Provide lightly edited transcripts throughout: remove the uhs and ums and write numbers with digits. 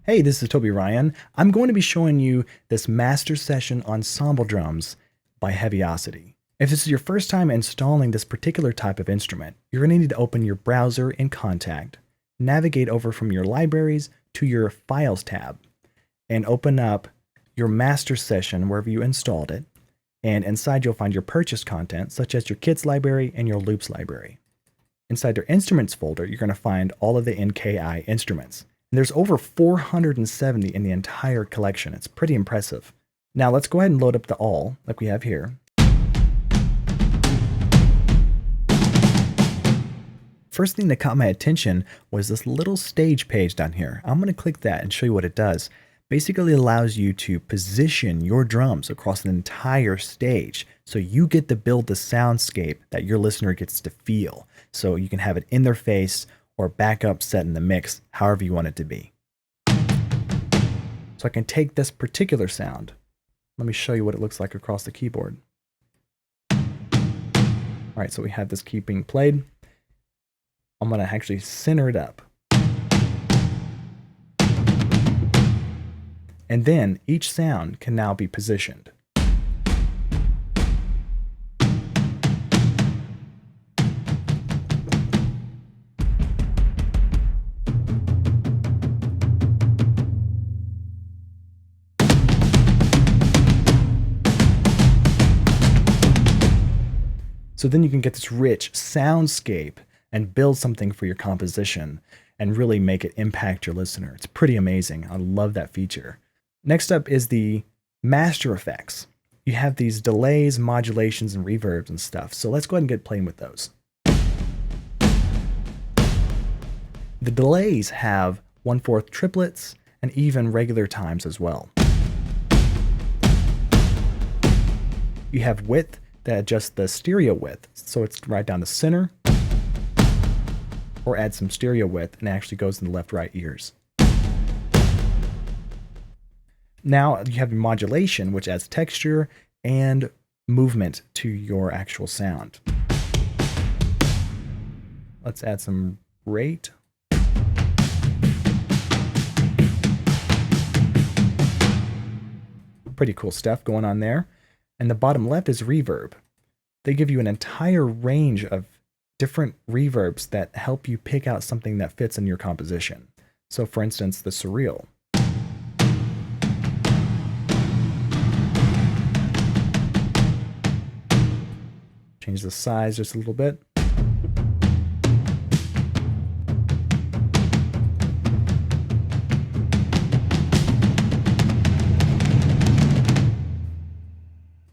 Hey, this is Toby Ryan. I'm going to be showing you this master session ensemble drums by Heavyocity. If this is your first time installing this particular type of instrument, you're going to need to open your browser in Kontakt, navigate over from your libraries to your Files tab, and open up your master session wherever you installed it. And inside you'll find your purchased content, such as your kits library and your loops library. Inside your instruments folder, you're going to find all of the NKI instruments. And there's over 470 in the entire collection. It's pretty impressive. Now let's go ahead and load up the all like we have here. First thing that caught my attention was this little stage page down here. I'm going to click that and show you what it does. Basically allows you to position your drums across an entire stage so you get to build the soundscape that your listener gets to feel. So you can have it in their face or backup set in the mix, however you want it to be. So I can take this particular sound. Let me show you what it looks like across the keyboard. All right, so we have this key being played. I'm going to actually center it up. And then each sound can now be positioned. So then you can get this rich soundscape and build something for your composition and really make it impact your listener. It's pretty amazing. I love that feature. Next up is the master effects. You have these delays, modulations, and reverbs and stuff. So let's go ahead and get playing with those. The delays have 1/4 triplets and even regular times as well. You have width that adjusts the stereo width, so it's right down the center, or add some stereo width and it actually goes in the left-right ears. Now you have your modulation, which adds texture and movement to your actual sound. Let's add some rate. Pretty cool stuff going on there. And the bottom left is reverb. They give you an entire range of different reverbs that help you pick out something that fits in your composition. So for instance, the surreal. Change the size just a little bit.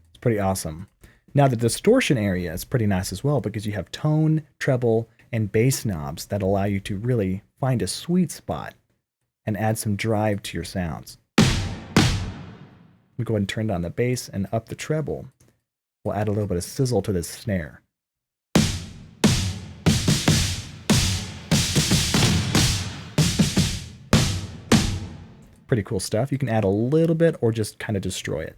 It's pretty awesome. Now the distortion area is pretty nice as well because you have tone, treble, and bass knobs that allow you to really find a sweet spot and add some drive to your sounds. We go ahead and turn down the bass and up the treble. We'll add a little bit of sizzle to this snare. Pretty cool stuff. You can add a little bit or just kind of destroy it.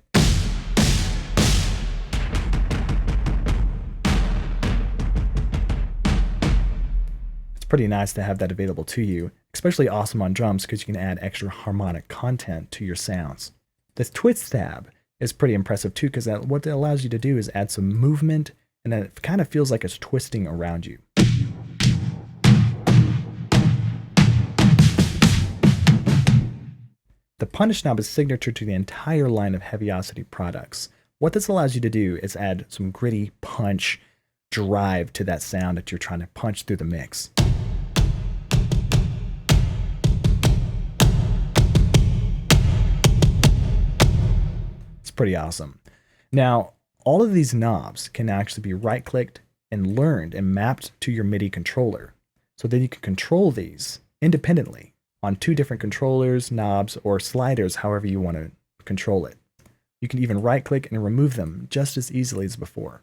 It's pretty nice to have that available to you, especially awesome on drums because you can add extra harmonic content to your sounds. This Twits tab is pretty impressive too because what it allows you to do is add some movement and then it kind of feels like it's twisting around you. The punish knob is signature to the entire line of Heavyocity products. What this allows you to do is add some gritty punch, drive to that sound that you're trying to punch through the mix. It's pretty awesome. Now, all of these knobs can actually be right-clicked and learned and mapped to your MIDI controller. So then you can control these independently on 2 different controllers, knobs, or sliders, however you want to control it. You can even right-click and remove them just as easily as before.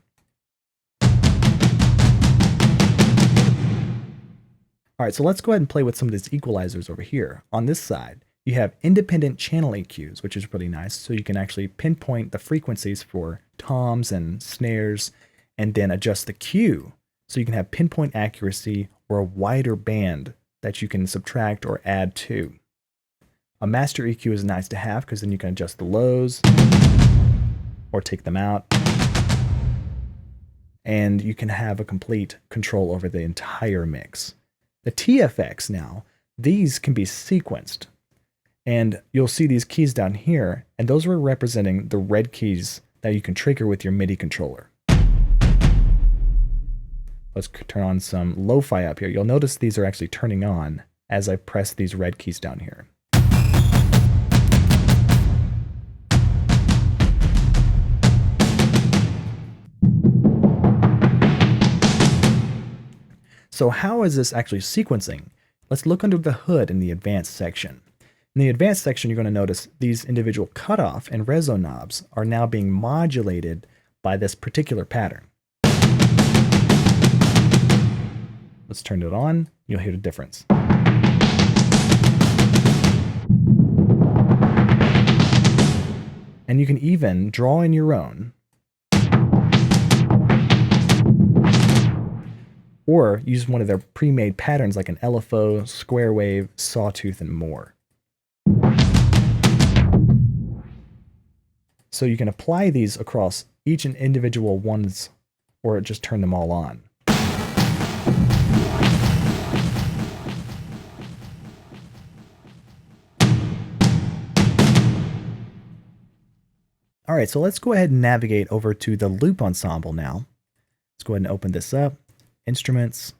All right, so let's go ahead and play with some of these equalizers over here. On this side, you have independent channel EQs, which is really nice. So you can actually pinpoint the frequencies for toms and snares and then adjust the Q so you can have pinpoint accuracy or a wider band that you can subtract or add to. A master EQ is nice to have because then you can adjust the lows or take them out. And you can have a complete control over the entire mix. The TFX now, these can be sequenced. And you'll see these keys down here, and those are representing the red keys that you can trigger with your MIDI controller. Let's turn on some lo-fi up here. You'll notice these are actually turning on as I press these red keys down here. So how is this actually sequencing? Let's look under the hood in the advanced section. In the advanced section, you're going to notice these individual cutoff and reso knobs are now being modulated by this particular pattern. Let's turn it on. You'll hear the difference. And you can even draw in your own, or use one of their pre-made patterns like an LFO, square wave, sawtooth, and more. So you can apply these across each and individual ones, or just turn them all on. All right, so let's go ahead and navigate over to the loop ensemble now. Let's go ahead and open this up, instruments,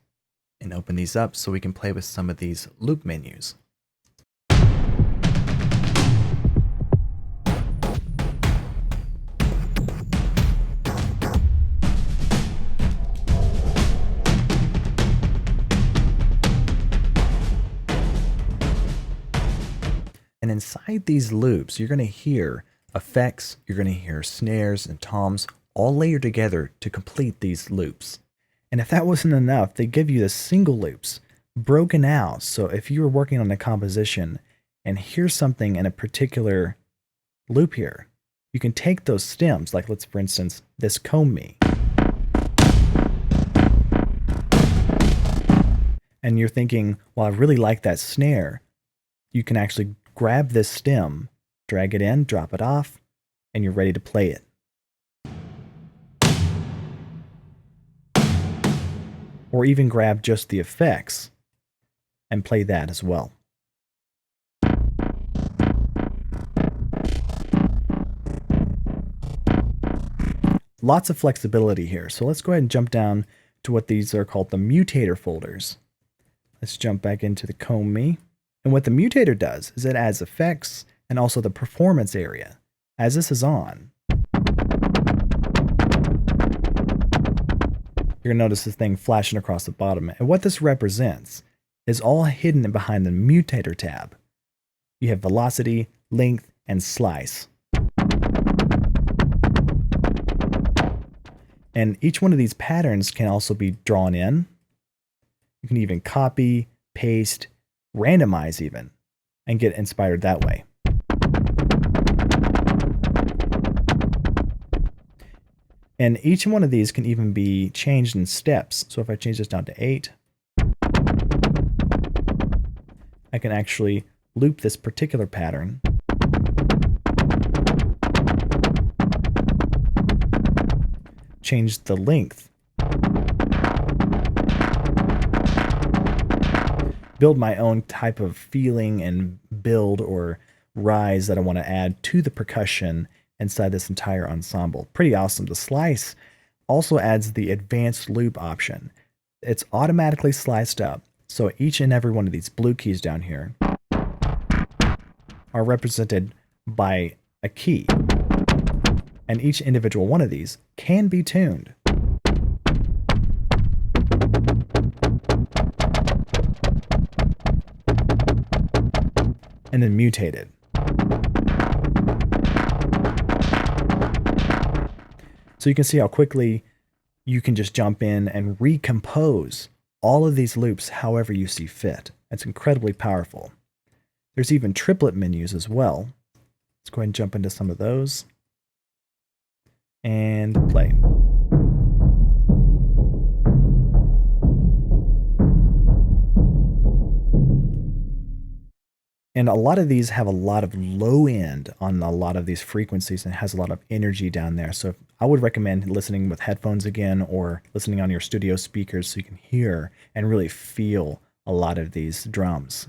and open these up so we can play with some of these loop menus. And inside these loops, you're going to hear effects, you're going to hear snares and toms all layered together to complete these loops. And if that wasn't enough, they give you the single loops broken out. So if you were working on a composition and hear something in a particular loop here, you can take those stems, like let's, for instance, this comb me. And you're thinking, well, I really like that snare. You can actually grab this stem, drag it in, drop it off, and you're ready to play it. Or even grab just the effects and play that as well. Lots of flexibility here. So let's go ahead and jump down to what these are called the mutator folders. Let's jump back into the comb me. And what the mutator does is it adds effects and also the performance area. As this is on, you're going to notice this thing flashing across the bottom. And what this represents is all hidden behind the mutator tab. You have velocity, length, and slice. And each one of these patterns can also be drawn in. You can even copy, paste, randomize even, and get inspired that way. And each one of these can even be changed in steps. So if I change this down to 8, I can actually loop this particular pattern. Change the length. Build my own type of feeling and build or rise that I want to add to the percussion inside this entire ensemble. Pretty awesome. The slice also adds the advanced loop option. It's automatically sliced up. So each and every one of these blue keys down here are represented by a key. And each individual one of these can be tuned. And then mutated. So you can see how quickly you can just jump in and recompose all of these loops however you see fit. That's incredibly powerful. There's even triplet menus as well. Let's go ahead and jump into some of those. And play. And a lot of these have a lot of low end on a lot of these frequencies and has a lot of energy down there. So I would recommend listening with headphones again or listening on your studio speakers so you can hear and really feel a lot of these drums.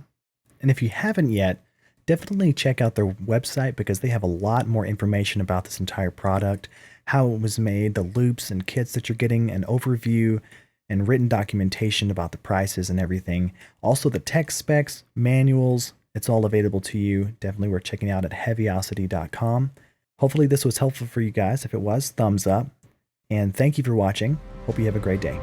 And if you haven't yet, definitely check out their website because they have a lot more information about this entire product, how it was made, the loops and kits that you're getting, an overview and written documentation about the prices and everything. Also the tech specs, manuals, it's all available to you. Definitely worth checking out at heavyocity.com. Hopefully this was helpful for you guys. If it was, thumbs up. And thank you for watching. Hope you have a great day.